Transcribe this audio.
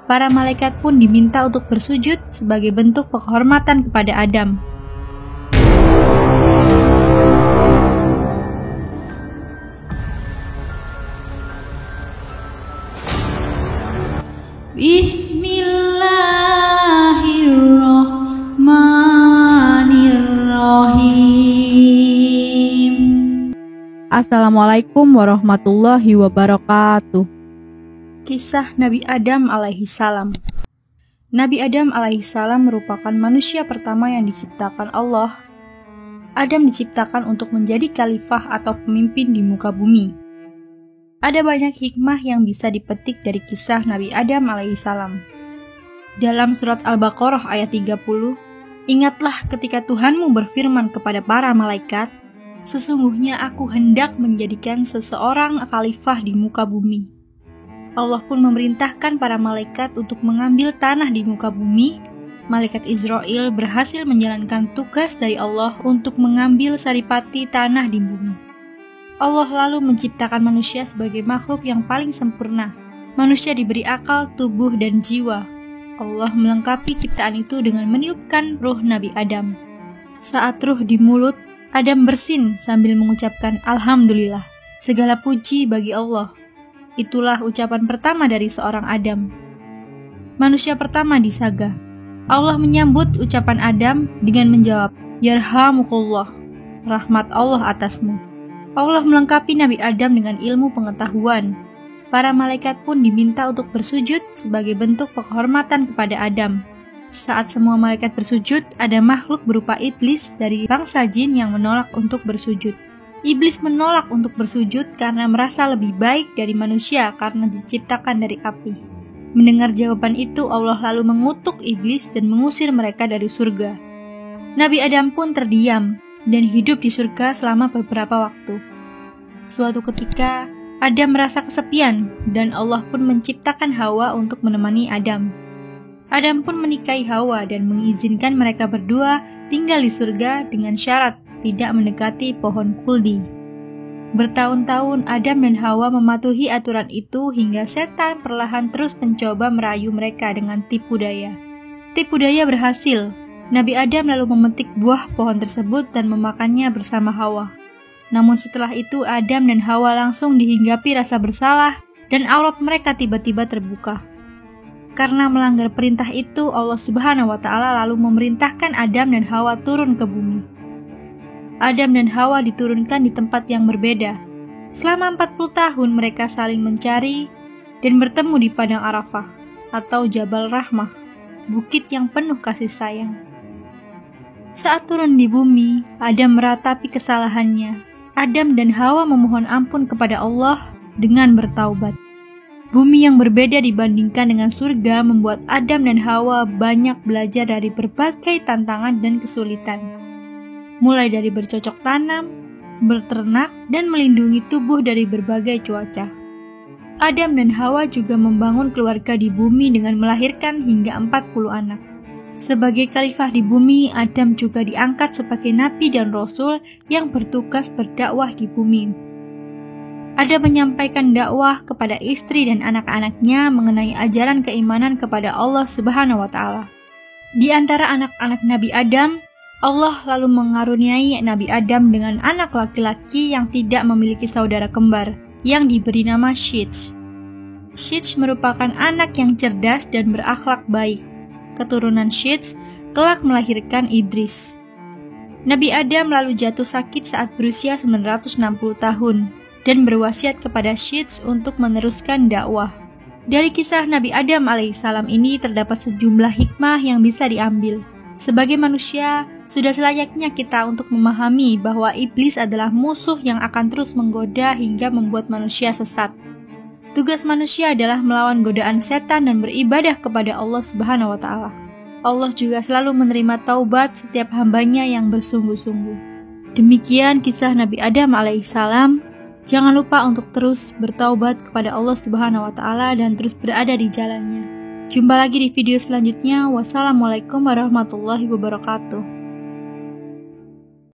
Para malaikat pun diminta untuk bersujud sebagai bentuk penghormatan kepada Adam. Bismillahirrahmanirrahim. Assalamualaikum warahmatullahi wabarakatuh. Kisah Nabi Adam alaihi salam. Nabi Adam alaihi salam merupakan manusia pertama yang diciptakan Allah. Adam diciptakan untuk menjadi khalifah atau pemimpin di muka bumi. Ada banyak hikmah yang bisa dipetik dari kisah Nabi Adam alaihi salam. Dalam surat Al-Baqarah ayat 30, ingatlah ketika Tuhanmu berfirman kepada para malaikat, sesungguhnya aku hendak menjadikan seseorang khalifah di muka bumi. Allah pun memerintahkan para malaikat untuk mengambil tanah di muka bumi. Malaikat Israel berhasil menjalankan tugas dari Allah untuk mengambil saripati tanah di bumi. Allah lalu menciptakan manusia sebagai makhluk yang paling sempurna. Manusia diberi akal, tubuh, dan jiwa. Allah melengkapi ciptaan itu dengan meniupkan ruh Nabi Adam. Saat ruh di mulut, Adam bersin sambil mengucapkan Alhamdulillah, segala puji bagi Allah. Itulah ucapan pertama dari seorang Adam. Manusia pertama di saga. Allah menyambut ucapan Adam dengan menjawab, Yarhamukullah, rahmat Allah atasmu. Allah melengkapi Nabi Adam dengan ilmu pengetahuan. Para malaikat pun diminta untuk bersujud sebagai bentuk penghormatan kepada Adam. Saat semua malaikat bersujud, ada makhluk berupa iblis dari bangsa jin yang menolak untuk bersujud. Iblis menolak untuk bersujud karena merasa lebih baik dari manusia karena diciptakan dari api. Mendengar jawaban itu, Allah lalu mengutuk iblis dan mengusir mereka dari surga. Nabi Adam pun terdiam dan hidup di surga selama beberapa waktu. Suatu ketika, Adam merasa kesepian dan Allah pun menciptakan Hawa untuk menemani Adam. Adam pun menikahi Hawa dan mengizinkan mereka berdua tinggal di surga dengan syarat tidak mendekati pohon kuldi. Bertahun-tahun Adam dan Hawa mematuhi aturan itu hingga setan perlahan terus mencoba merayu mereka dengan tipu daya. Tipu daya berhasil. Nabi Adam lalu memetik buah pohon tersebut dan memakannya bersama Hawa. Namun setelah itu Adam dan Hawa langsung dihinggapi rasa bersalah dan aurat mereka tiba-tiba terbuka. Karena melanggar perintah itu, Allah Subhanahu wa Ta'ala lalu memerintahkan Adam dan Hawa turun ke bumi. Adam dan Hawa diturunkan di tempat yang berbeda. Selama 40 tahun mereka saling mencari dan bertemu di Padang Arafah atau Jabal Rahmah, bukit yang penuh kasih sayang. Saat turun di bumi, Adam meratapi kesalahannya. Adam dan Hawa memohon ampun kepada Allah dengan bertaubat. Bumi yang berbeda dibandingkan dengan surga membuat Adam dan Hawa banyak belajar dari berbagai tantangan dan kesulitan. Mulai dari bercocok tanam, berternak, dan melindungi tubuh dari berbagai cuaca. Adam dan Hawa juga membangun keluarga di bumi dengan melahirkan hingga 40 anak. Sebagai khalifah di bumi, Adam juga diangkat sebagai nabi dan rasul yang bertugas berdakwah di bumi. Adam menyampaikan dakwah kepada istri dan anak-anaknya mengenai ajaran keimanan kepada Allah Subhanahu wa Ta'ala. Di antara anak-anak Nabi Adam, Allah lalu mengaruniai Nabi Adam dengan anak laki-laki yang tidak memiliki saudara kembar, yang diberi nama Shitj. Shitj merupakan anak yang cerdas dan berakhlak baik. Keturunan Shitj kelak melahirkan Idris. Nabi Adam lalu jatuh sakit saat berusia 960 tahun dan berwasiat kepada Shitj untuk meneruskan dakwah. Dari kisah Nabi Adam alaihissalam ini terdapat sejumlah hikmah yang bisa diambil. Sebagai manusia, sudah selayaknya kita untuk memahami bahwa iblis adalah musuh yang akan terus menggoda hingga membuat manusia sesat. Tugas manusia adalah melawan godaan setan dan beribadah kepada Allah Subhanahu wa Ta'ala. Allah juga selalu menerima taubat setiap hambanya yang bersungguh-sungguh. Demikian kisah Nabi Adam alaihissalam. Jangan lupa untuk terus bertaubat kepada Allah Subhanahu wa Ta'ala dan terus berada di jalannya. Jumpa lagi di video selanjutnya. Wassalamualaikum warahmatullahi wabarakatuh.